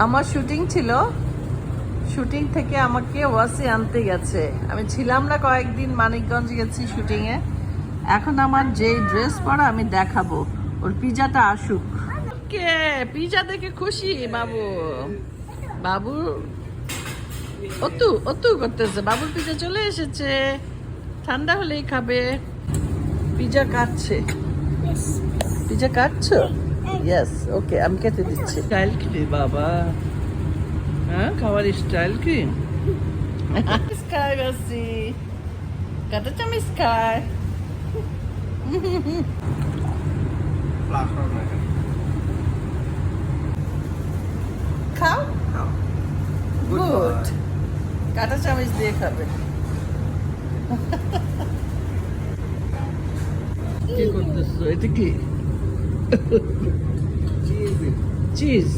আমার শুটিং ছিল, শুটিং থেকে আমাকে ওয়াসি আনতে গেছে। আমি ছিলাম না কয়েকদিন, মানিকগঞ্জ গেছি শুটিংয়ে। এখন আমার যে ড্রেস পরা আমি দেখাবো, ওর পিজাটা আসুক। কে পিজা দেখে খুশি বাবু? বাবু অতু অতু করতেছে, বাবুর পিজা চলে এসেছে, ঠান্ডা হলেই খাবে। পিজা কাটছে, পিজা কাটছো? ইয়েস, ওকে, আমি কেটে দিচ্ছি। স্টাইল কি রে বাবা? হ্যাঁ, খাবার স্টাইল কি? স্কাই বাসি কাটা চামি স্কাই। খাও, গুড। কাটা চামচ দিয়ে খাবে। কি করতেছো? এটা কি? চিজ।